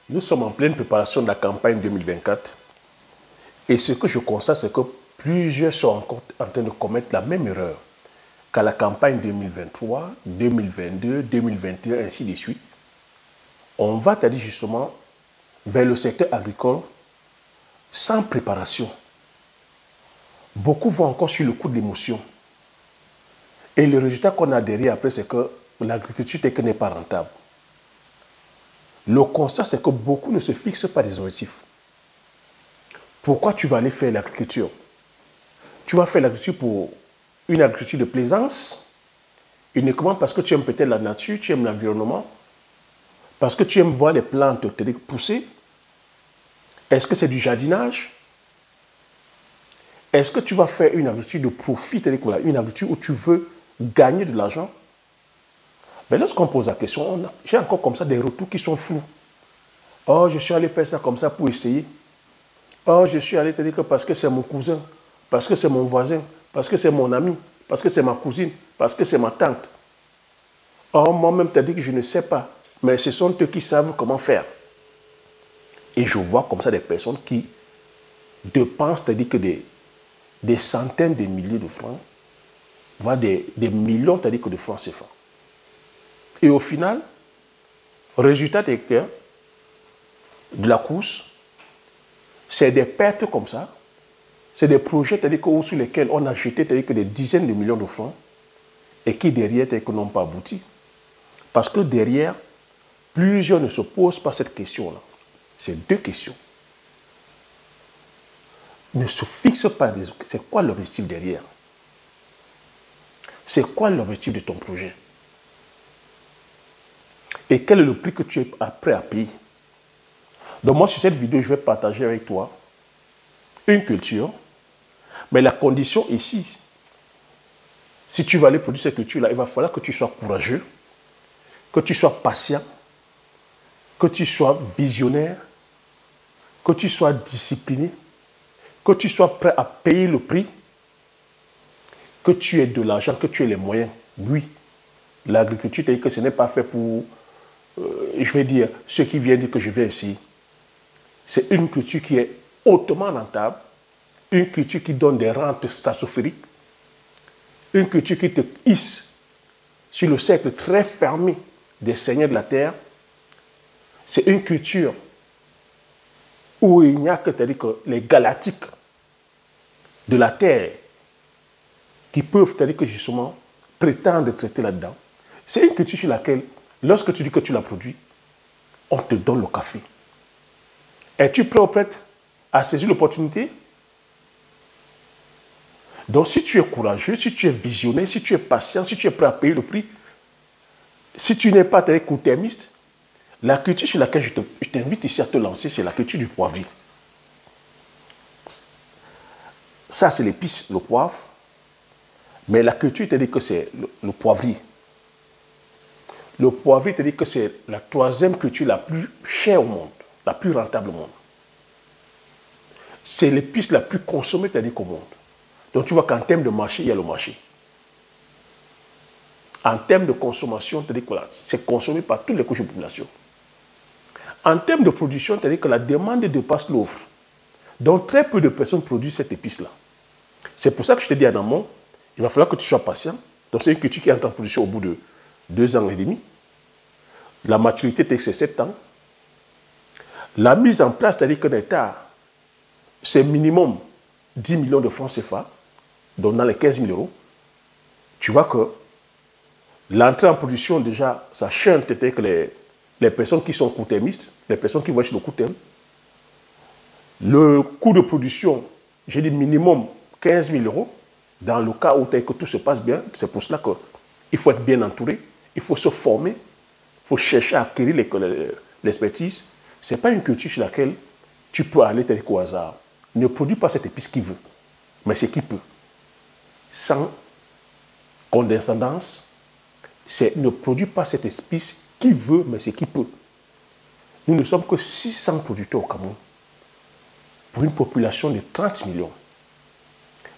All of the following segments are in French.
Nous sommes en pleine préparation de la campagne 2024 et ce que je constate, c'est que plusieurs sont encore en train de commettre la même erreur qu'à la campagne 2023, 2022, 2021, ainsi de suite. On va aller justement vers le secteur agricole sans préparation. Beaucoup vont encore sur le coup de l'émotion. Et le résultat qu'on a derrière après, c'est que l'agriculture n'est pas rentable. Le constat, c'est que beaucoup ne se fixent pas des objectifs. Pourquoi tu vas aller faire l'agriculture? Tu vas faire l'agriculture pour une agriculture de plaisance, uniquement parce que tu aimes peut-être la nature, tu aimes l'environnement, parce que tu aimes voir les plantes pousser. Est-ce que c'est du jardinage? Est-ce que tu vas faire une agriculture de profit, une agriculture où tu veux gagner de l'argent? Mais lorsqu'on pose la question, j'ai encore comme ça des retours qui sont flous. Oh, je suis allé faire ça comme ça pour essayer. Oh, je suis allé te dire que parce que c'est mon cousin, parce que c'est mon voisin, parce que c'est mon ami, parce que c'est ma cousine, parce que c'est ma tante. Oh, moi-même, tu as dit que je ne sais pas, mais ce sont eux qui savent comment faire. Et je vois comme ça des personnes qui dépensent, c'est-à-dire que des centaines de milliers de francs, voire des millions, c'est-à-dire que de francs CFA. Et au final, résultat de la course, c'est des pertes comme ça, c'est des projets sur lesquels on a jeté que des dizaines de millions de francs et qui derrière n'ont pas abouti. Parce que derrière, plusieurs ne se posent pas cette question-là. C'est deux questions. Ne se fixe pas, c'est quoi l'objectif derrière? C'est quoi l'objectif de ton projet? Et quel est le prix que tu es prêt à payer? Donc moi, sur cette vidéo, je vais partager avec toi une culture. Mais la condition ici, si tu vas aller produire cette culture-là, il va falloir que tu sois courageux, que tu sois patient, que tu sois visionnaire, que tu sois discipliné, que tu sois prêt à payer le prix, que tu aies de l'argent, que tu aies les moyens. Oui, l'agriculture, c'est-à-dire que ce n'est pas fait pour, je vais dire, ceux qui viennent dire que je vais essayer. C'est une culture qui est hautement rentable, une culture qui donne des rentes stratosphériques, une culture qui te hisse sur le cercle très fermé des seigneurs de la terre. C'est une culture où il n'y a que, que les galactiques de la terre qui peuvent, que justement, prétendre traiter là-dedans. C'est une culture sur laquelle, lorsque tu dis que tu la produis, on te donne le café. Es-tu prêt ou prête à saisir l'opportunité? Donc, si tu es courageux, si tu es visionnaire, si tu es patient, si tu es prêt à payer le prix, si tu n'es pas court-termiste, la culture sur laquelle je t'invite ici à te lancer, c'est la culture du poivrier. Ça, c'est l'épice, le poivre. Mais la culture, te dit que c'est le poivrier. Le poivrier, te dit que c'est la troisième culture la plus chère au monde, la plus rentable au monde. C'est l'épice la plus consommée, c'est-à-dire qu'au monde. Donc tu vois qu'en termes de marché, il y a le marché. En termes de consommation, c'est-à-dire que c'est consommé par toutes les couches de population. En termes de production, c'est-à-dire que la demande dépasse l'offre. Donc très peu de personnes produisent cette épice-là. C'est pour ça que je te dis en amont, il va falloir que tu sois patient. Donc c'est une culture qui entre en production au bout de 2 ans et demi. La maturité, c'est 7 ans. La mise en place, c'est-à-dire que l'État, c'est minimum 10 millions de francs CFA, donc dans les 15 000 euros. Tu vois que l'entrée en production, déjà, ça chante peut-être que les personnes qui sont court-termistes, les personnes qui voient sur le court terme. Le coût de production, j'ai dit minimum 15 000 euros. Dans le cas où que tout se passe bien, c'est pour cela qu'il faut être bien entouré, il faut se former, il faut chercher à acquérir l'expertise. Ce n'est pas une culture sur laquelle tu peux aller tel qu'au hasard. Ne produis pas cette épice qui veut, mais c'est qui peut. Sans condescendance, ne produis pas cette épice qui veut, mais c'est qui peut. Nous ne sommes que 600 producteurs au Cameroun, pour une population de 30 millions.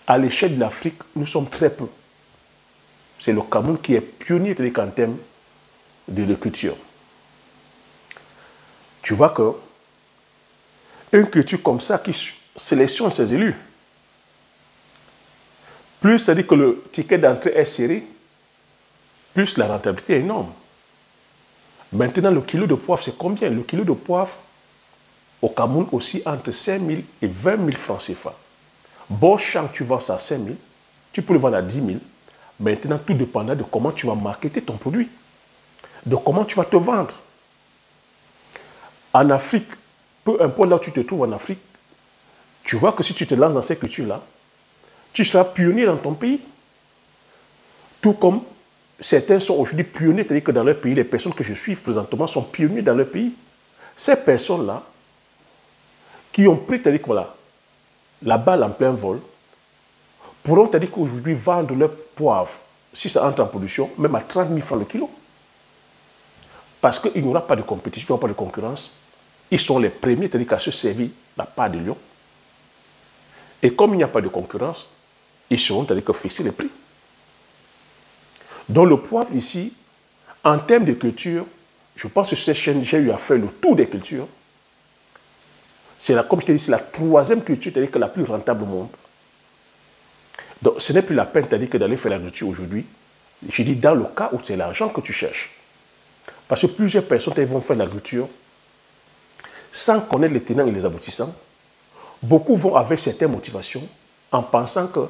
À l'échelle de l'Afrique, nous sommes très peu. C'est le Cameroun qui est pionnier en termes de culture. tu vois que une culture comme ça qui sélectionne ses élus, plus c'est-à-dire que le ticket d'entrée est serré, plus la rentabilité est énorme. Maintenant, le kilo de poivre, c'est combien? Le kilo de poivre, au Cameroun aussi, entre 5 000 et 20 000 francs CFA. Bon champ, tu vends ça à 5 000, tu peux le vendre à 10 000. Maintenant, tout dépendra de comment tu vas marketer ton produit, de comment tu vas te vendre. En Afrique, peu importe là où tu te trouves en Afrique, tu vois que si tu te lances dans ces cultures-là, tu seras pionnier dans ton pays. Tout comme certains sont aujourd'hui pionniers, c'est-à-dire que dans leur pays, les personnes que je suis présentement sont pionniers dans leur pays. Ces personnes-là, qui ont pris, c'est-à-dire que voilà, la balle en plein vol, pourront, c'est-à-dire qu'aujourd'hui, vendre leur poivre, si ça entre en production, même à 30 000 francs le kilo. Parce qu'il n'y aura pas de compétition, il n'y aura pas de concurrence. Ils sont les premiers, c'est-à-dire qu'à se servir la part de lion. Et comme il n'y a pas de concurrence, ils seront, c'est-à-dire que fixer les prix. Donc le poivre ici, en termes de culture, je pense que sur cette chaîne, j'ai eu à faire le tour des cultures. C'est comme je t'ai dit, c'est la troisième culture, c'est-à-dire que la plus rentable au monde. Donc ce n'est plus la peine, c'est-à-dire que d'aller faire l'agriculture aujourd'hui. Je dis dans le cas où c'est l'argent que tu cherches. Parce que plusieurs personnes vont faire l'agriculture sans connaître les tenants et les aboutissants. Beaucoup vont avec certaines motivations en pensant que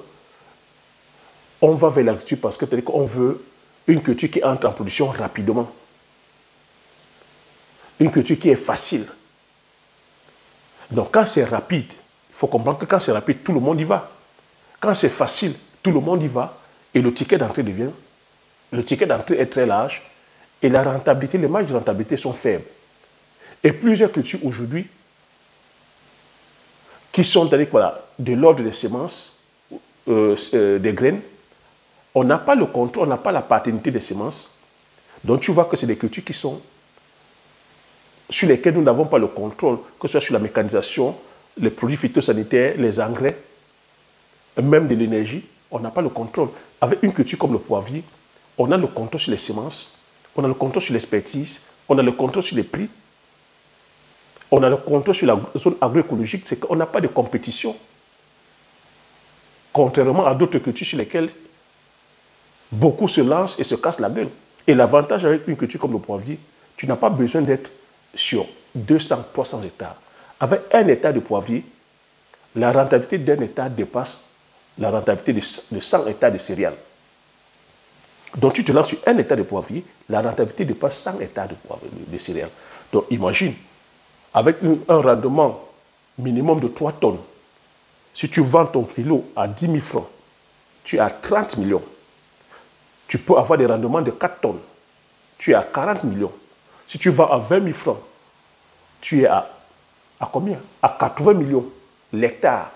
on va vers l'agriculture parce que c'est-à-dire qu'on veut une culture qui entre en production rapidement. Une culture qui est facile. Donc quand c'est rapide, il faut comprendre que quand c'est rapide, tout le monde y va. Quand c'est facile, tout le monde y va. Et le ticket d'entrée est très large. Et la rentabilité, les marges de rentabilité sont faibles. Et plusieurs cultures aujourd'hui, qui sont voilà, de l'ordre des semences, des graines, on n'a pas le contrôle, on n'a pas la paternité des semences. Donc tu vois que c'est des cultures qui sont sur lesquelles nous n'avons pas le contrôle, que ce soit sur la mécanisation, les produits phytosanitaires, les engrais, même de l'énergie, on n'a pas le contrôle. Avec une culture comme le poivrier, on a le contrôle sur les semences, on a le contrôle sur l'expertise, on a le contrôle sur les prix, on a le contrôle sur la zone agroécologique, c'est qu'on n'a pas de compétition. Contrairement à d'autres cultures sur lesquelles beaucoup se lancent et se cassent la gueule. Et l'avantage avec une culture comme le poivrier, tu n'as pas besoin d'être sur 200, 300 hectares. Avec un hectare de poivrier, la rentabilité d'un hectare dépasse la rentabilité de 100 hectares de céréales. Donc tu te lances sur un hectare de poivrier, la rentabilité dépasse 100 hectares de céréales. Donc imagine, avec un rendement minimum de 3 tonnes, si tu vends ton kilo à 10 000 francs, tu es à 30 millions. Tu peux avoir des rendements de 4 tonnes, tu es à 40 millions. Si tu vends à 20 000 francs, tu es à combien? À 80 millions l'hectare.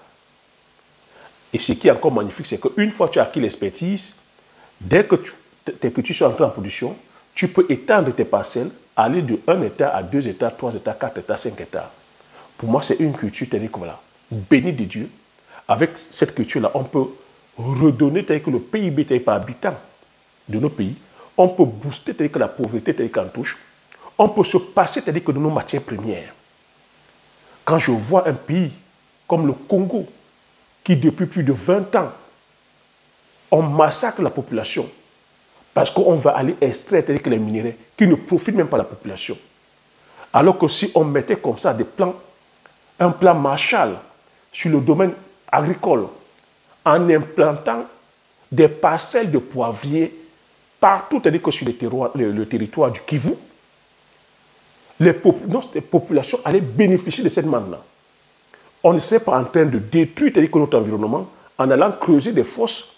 Et ce qui est encore magnifique, c'est qu'une fois que tu as acquis l'expertise, dès que tes cultures sont entrées en production, tu peux étendre tes parcelles, aller de 1 hectare à 2 hectares, 3 hectares, 4 hectares, 5 hectares. Pour moi, c'est une culture, voilà, bénie de Dieu. Avec cette culture-là, on peut redonner que le PIB par habitant de nos pays. On peut booster que la pauvreté qu'en touche. On peut se passer que de nos matières premières. Quand je vois un pays comme le Congo, qui depuis plus de 20 ans, on massacre la population parce qu'on va aller extraire les minéraux qui ne profitent même pas à la population. Alors que si on mettait comme ça un plan Marshall sur le domaine agricole, en implantant des parcelles de poivriers partout, c'est-à-dire que sur le territoire du Kivu, les populations allaient bénéficier de cette manne-là. On ne serait pas en train de détruire notre environnement en allant creuser des fosses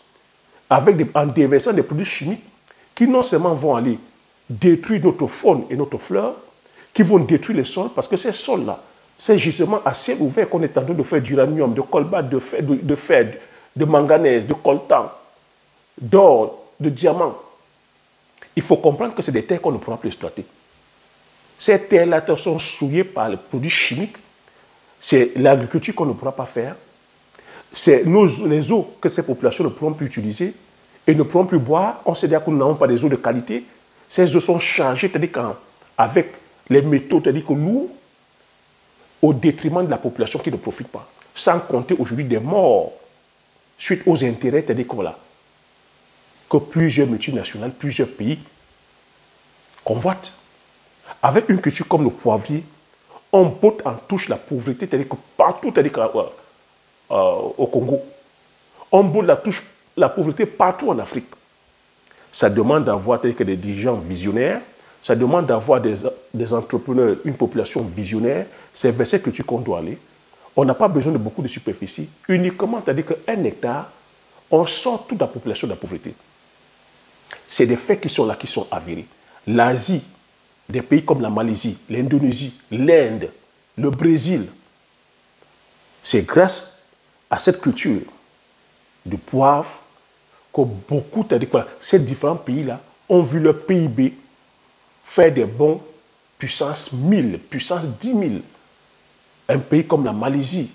en déversant des produits chimiques qui non seulement vont aller détruire notre faune et notre flore, qui vont détruire les sols, parce que ces sols-là, ces gisements à ciel ouvert qu'on est en train de faire d'uranium, de colbate, de fer, de manganèse, de coltan, d'or, de diamant, il faut comprendre que c'est des terres qu'on ne pourra plus exploiter. Ces terres-là sont souillées par les produits chimiques. C'est l'agriculture qu'on ne pourra pas faire. C'est les eaux que ces populations ne pourront plus utiliser et ne pourront plus boire. On sait déjà que nous n'avons pas des eaux de qualité. Ces eaux sont chargées, c'est-à-dire avec les métaux, c'est-à-dire que lourds, au détriment de la population qui ne profite pas. Sans compter aujourd'hui des morts suite aux intérêts, c'est-à-dire que, voilà, que plusieurs multinationales, plusieurs pays convoitent. Avec une culture comme le poivrier, on botte en touche la pauvreté, c'est-à-dire que partout, c'est-à-dire au Congo, on botte la pauvreté partout en Afrique. Ça demande d'avoir des dirigeants visionnaires, ça demande d'avoir des entrepreneurs, une population visionnaire. C'est vers cette culture qu'on doit aller. On n'a pas besoin de beaucoup de superficie. Uniquement, c'est-à-dire qu'un hectare, on sort toute la population de la pauvreté. C'est des faits qui sont là, qui sont avérés. L'Asie, des pays comme la Malaisie, l'Indonésie, l'Inde, le Brésil, c'est grâce à cette culture du poivre que beaucoup, c'est-à-dire que ces différents pays-là ont vu leur PIB faire des bons puissance 1000, puissance 10 000. Un pays comme la Malaisie,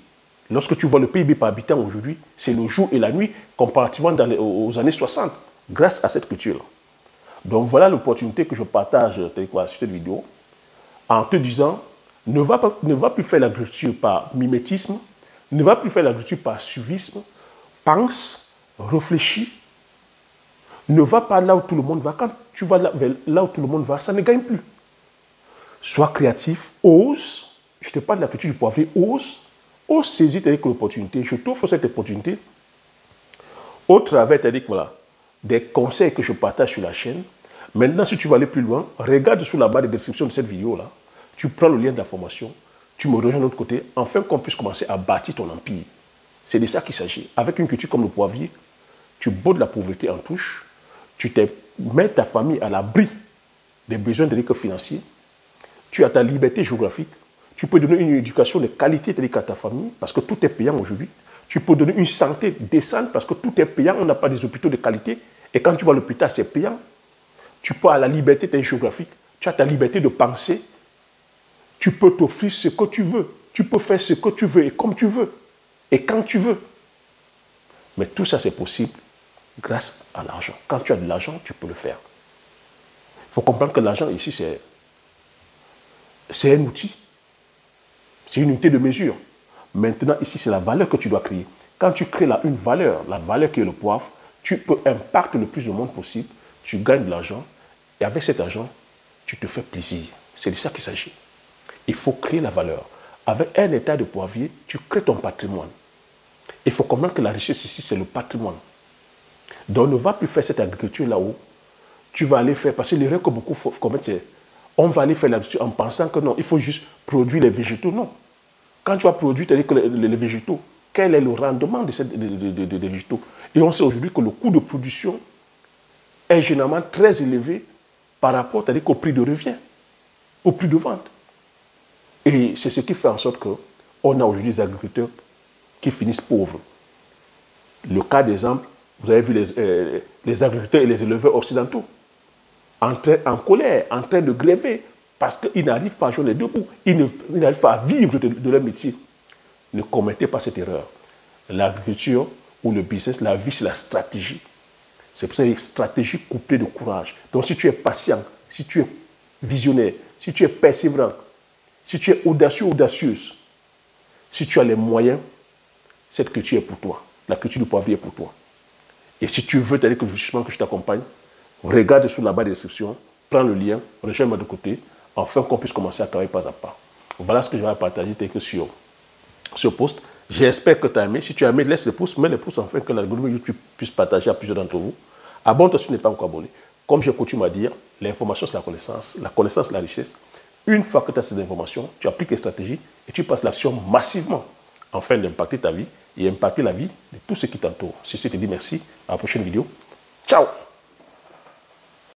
lorsque tu vois le PIB par habitant aujourd'hui, c'est le jour et la nuit comparativement aux années 60, grâce à cette culture-là. Donc voilà l'opportunité que je partage sur cette vidéo, en te disant, ne va plus faire l'agriculture par mimétisme, ne va plus faire l'agriculture par suivisme, pense, réfléchis, ne va pas là où tout le monde va. Quand tu vas là où tout le monde va, ça ne gagne plus. Sois créatif, ose. Je te parle de la culture du poivrier, ose saisir l'opportunité. Je t'offre cette opportunité au travers voilà, des conseils que je partage sur la chaîne. Maintenant, si tu veux aller plus loin, regarde sous la barre de description de cette vidéo-là. Tu prends le lien de la formation, tu me rejoins de l'autre côté, afin qu'on puisse commencer à bâtir ton empire. C'est de ça qu'il s'agit. Avec une culture comme le poivrier, tu bottes la pauvreté en touche, tu mets ta famille à l'abri des besoins financiers, tu as ta liberté géographique, tu peux donner une éducation de qualité à ta famille, parce que tout est payant aujourd'hui. Tu peux donner une santé décente, parce que tout est payant, on n'a pas des hôpitaux de qualité. Et quand tu vas à l'hôpital, c'est payant. Tu peux avoir la liberté géographique, tu as ta liberté de penser, tu peux t'offrir ce que tu veux, tu peux faire ce que tu veux et comme tu veux, et quand tu veux. Mais tout ça, c'est possible grâce à l'argent. Quand tu as de l'argent, tu peux le faire. Il faut comprendre que l'argent ici, c'est un outil. C'est une unité de mesure. Maintenant, ici, c'est la valeur que tu dois créer. Quand tu crées une valeur, la valeur qui est le poivre, tu peux impacter le plus de monde possible, tu gagnes de l'argent, et avec cet argent, tu te fais plaisir. C'est de ça qu'il s'agit. Il faut créer la valeur. Avec un état de poivrier, tu crées ton patrimoine. Il faut comprendre que la richesse ici, c'est le patrimoine. Donc, ne va plus faire cette agriculture là-haut. Tu vas aller faire, parce que l'erreur que beaucoup commettent, c'est on va aller faire l'agriculture en pensant que non, il faut juste produire les végétaux. Non. Quand tu as produit les végétaux, quel est le rendement des végétaux? Et on sait aujourd'hui que le coût de production est généralement très élevé par rapport au prix de revient, au prix de vente. Et c'est ce qui fait en sorte qu'on a aujourd'hui des agriculteurs qui finissent pauvres. Le cas d'exemple, vous avez vu les agriculteurs et les éleveurs occidentaux en colère, en train de gréver, parce qu'ils n'arrivent pas à joindre les deux bouts. Ils n'arrivent pas à vivre de leur métier. Ne commettez pas cette erreur. L'agriculture ou le business, la vie, c'est la stratégie. C'est pour ça une stratégie couplée de courage. Donc si tu es patient, si tu es visionnaire, si tu es persévérant, si tu es audacieux, audacieuse, si tu as les moyens, cette culture est pour toi. La culture du poivrier est pour toi. Et si tu veux que je t'accompagne, regarde sous la barre de description, prends le lien, rejoins-moi de côté, afin qu'on puisse commencer à travailler pas à pas. Voilà ce que je vais partager sur ce post. J'espère que tu as aimé. Si tu as aimé, laisse le pouce, mets le pouce afin que l'algorithme YouTube puisse partager à plusieurs d'entre vous. Abonne-toi si tu n'es pas encore abonné. Comme j'ai coutume à dire, l'information c'est la connaissance la richesse. Une fois que tu as ces informations, tu appliques les stratégies et tu passes l'action massivement afin d'impacter ta vie et impacter la vie de tous ceux qui t'entourent. Sur ce, je te dis merci. À la prochaine vidéo. Ciao!